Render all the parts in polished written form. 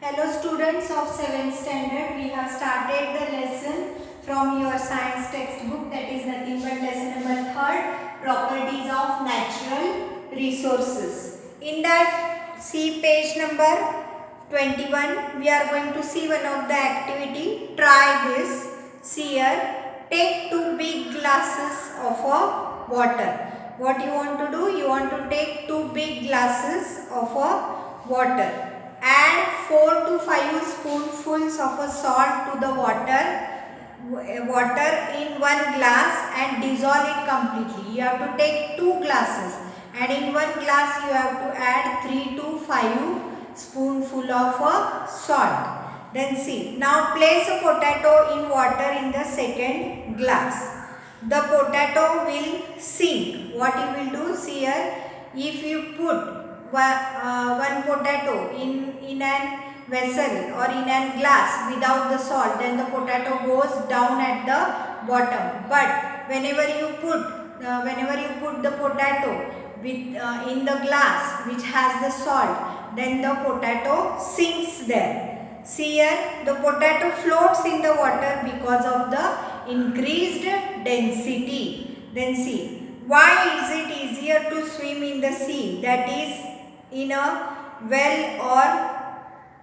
Hello students of 7th standard, we have started the lesson from your science textbook, that is nothing but lesson number 3rd, properties of natural resources. In that, see page number 21, we are going to see one of the activity. Try this. See here, take 2 big glasses of a water. What you want to do? You want to take 2 big glasses of a water. Add 4 to 5 spoonfuls of a salt to the water in one glass and dissolve it completely. You have to take 2 glasses and in one glass you have to add 3 to 5 spoonful of a salt. Then see, now place a potato in water in the second glass. The potato will sink. What you will do? See here, if you put one potato in an vessel or in an glass without the salt, then the potato goes down at the bottom. But whenever you put the potato with in the glass which has the salt, then the potato sinks there. See here, the potato floats in the water because of the increased density. Then see, why is it easier to swim in the sea, that is in a well or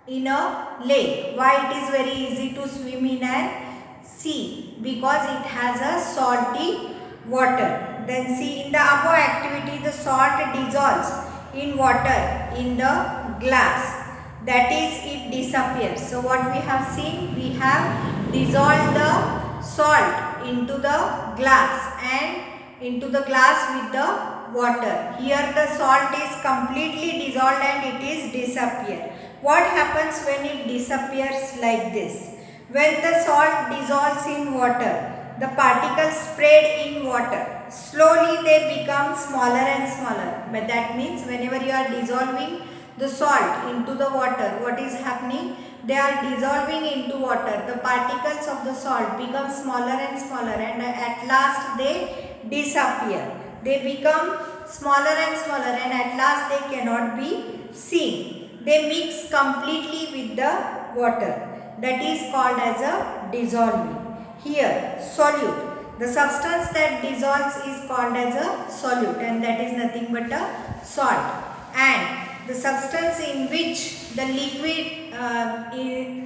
in a lake? Why it is very easy to swim in a sea? Because it has a salty water. Then see, in the above activity the salt dissolves in water in the glass, that is it disappears. So what we have seen, we have dissolved the salt into the glass and into the glass with the water. Here the salt is completely dissolved and it is disappear. What happens when it disappears like this? When the salt dissolves in water, the particles spread in water. Slowly they become smaller and smaller. But that means whenever you are dissolving the salt into the water, what is happening? They are dissolving into water. The particles of the salt become smaller and smaller and at last they disappear. They become smaller and smaller and at last they cannot be seen. They mix completely with the water. That is called as a dissolving. Here, solute. The substance that dissolves is called as a solute and that is nothing but a salt. And the substance in which the liquid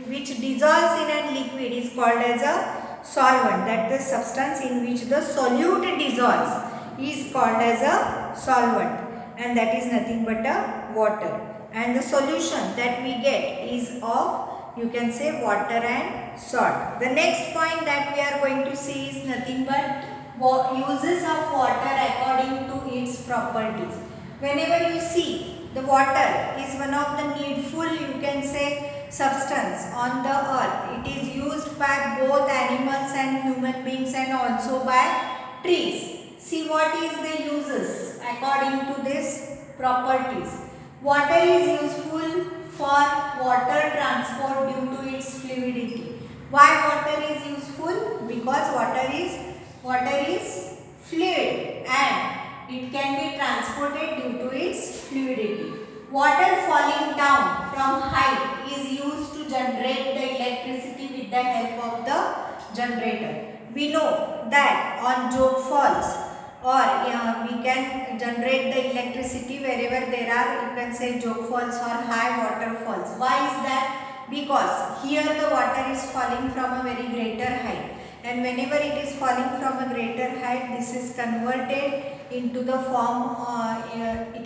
which dissolves in a liquid is called as a solvent. That the substance in which the solute dissolves is called as a solvent and that is nothing but a water. And the solution that we get is of, you can say, water and salt. The next point that we are going to see is nothing but uses of water according to its properties. Whenever you see, the water is one of the needful, you can say, substance on the earth. It is used by both animals and human beings and also by trees. See what is the uses according to these properties. Water is useful for water transport due to its fluidity. Why water is useful? Because water is fluid and it can be transported due to its fluidity. Water falling down from height is used to generate the electricity with the help of the generator. We know that on joke falls or we can generate the electricity wherever there are, you can say, joke falls or high waterfalls. Why is that? Because here the water is falling from a very greater height and whenever it is falling from a greater height, this is converted into the form of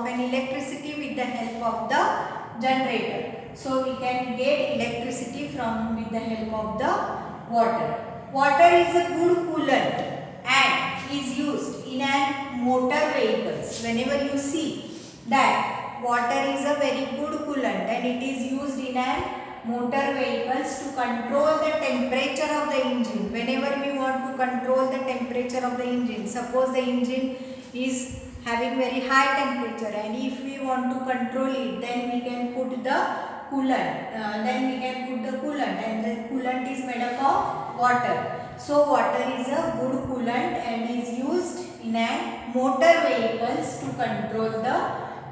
an electricity with the help of the generator. So we can get electricity with the help of the water. Water is a good coolant and is used in an motor vehicles. Whenever you see that water is a very good coolant and it is used in an motor vehicles to control the temperature of the engine. Whenever we want to control the temperature of the engine, suppose the engine is having very high temperature and if we want to control it, then we can put the coolant. And the coolant is made up of water. So water is a good coolant and is used in a motor vehicles to control the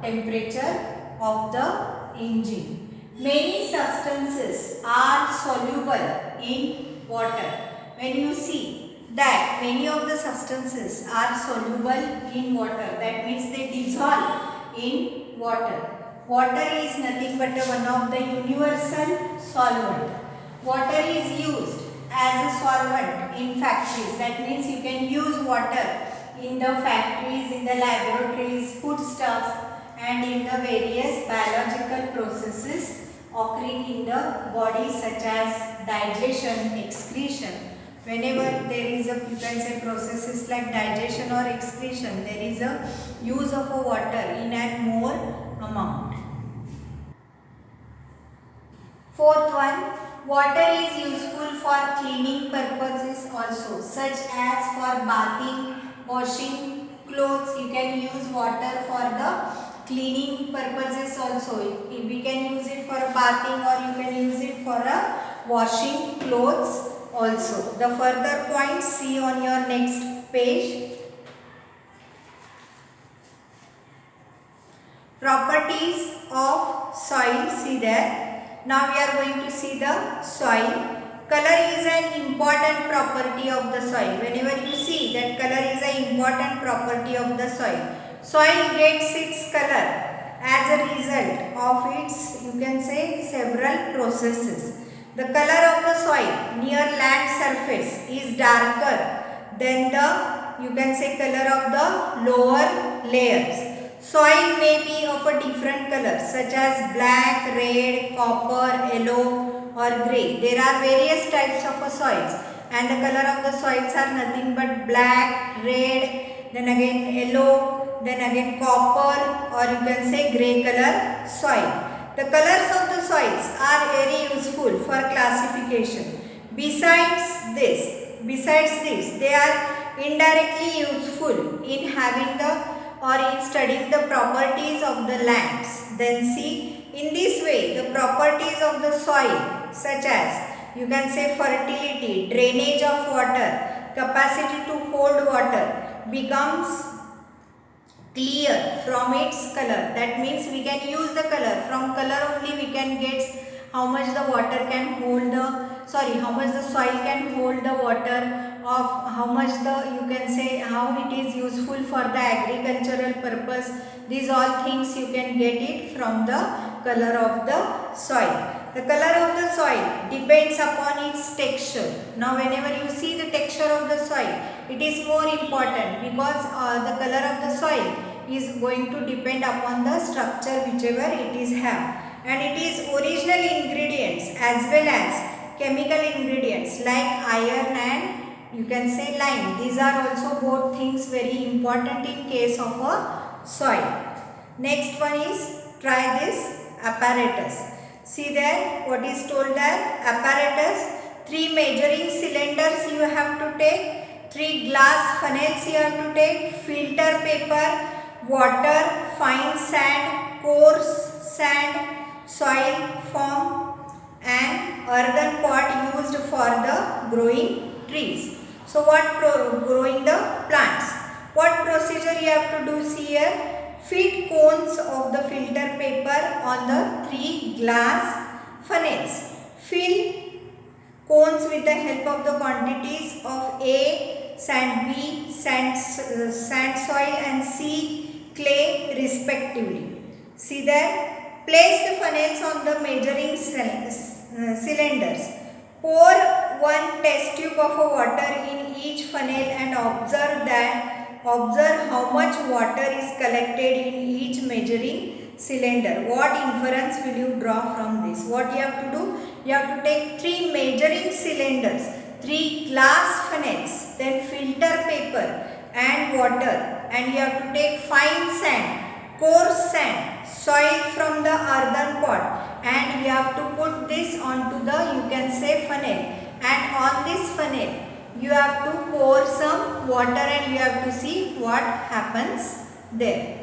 temperature of the engine. Many substances are soluble in water. When you see that many of the substances are soluble in water, that means they dissolve in water. Water is nothing but one of the universal solvent. Water is used as a solvent in factories. That means you can use water in the factories, in the laboratories, foodstuffs, and in the various biological processes occurring in the body, such as digestion, excretion. Whenever there is a, you can say, processes like digestion or excretion, there is a use of a water in a more amount. Fourth one, water is useful for cleaning purposes also, such as for bathing, washing clothes. You can use water for the cleaning purposes also. We can use it for bathing, or you can use it for washing clothes also. The further points see on your next page. Properties of soil, see there. Now we are going to see the soil. Color is an important property of the soil. Whenever you see that color is an important property of the soil. Soil gets its color as a result of its, you can say, several processes. The color of the soil near land surface is darker than the, you can say, color of the lower layers. Soil may be of a different color, such as black, red, copper, yellow or grey. There are various types of soils, and the color of the soils are nothing but black, red, then again yellow, then again copper, or you can say grey color soil. The colors of the soils are very useful for classification. Besides this, they are indirectly useful in having the or in studying the properties of the lands. Then see, in this way, the properties of the soil, such as, you can say, fertility, drainage of water, capacity to hold water, becomes clear from its color. That means we can use the color. From color only we can get how much the water can hold how much the soil can hold the water, of how much the, you can say, how it is useful for the agricultural purpose. These all things you can get it from the color of the soil. The color of the soil depends upon its texture. Now whenever you see the texture of the soil, it is more important, because the color of the soil is going to depend upon the structure whichever it is have. And it is original ingredients as well as chemical ingredients like iron and, you can say, lime. These are also both things very important in case of a soil. Next one is, try this apparatus. See there what is told there, apparatus. 3 measuring cylinders you have to take, 3 glass funnels you have to take, filter paper, water, fine sand, coarse sand, soil foam, and earthen pot used for the growing trees. So what growing the plants? What procedure you have to do? See here, fit cones of the filter paper on the 3 glass funnels. Fill cones with the help of the quantities of A sand, B sand soil, and C clay respectively. See there. Place the funnels on the measuring cylinders. Pour 1 test tube of water in each funnel and observe how much water is collected in each measuring cylinder. What inference will you draw from this? What you have to do? You have to take 3 measuring cylinders, 3 glass funnels, then filter paper and water, and you have to take fine sand, coarse sand, soil from the earthen pot, and you have to put this onto the, you can say, funnel, and on this funnel you have to pour some water and you have to see what happens there.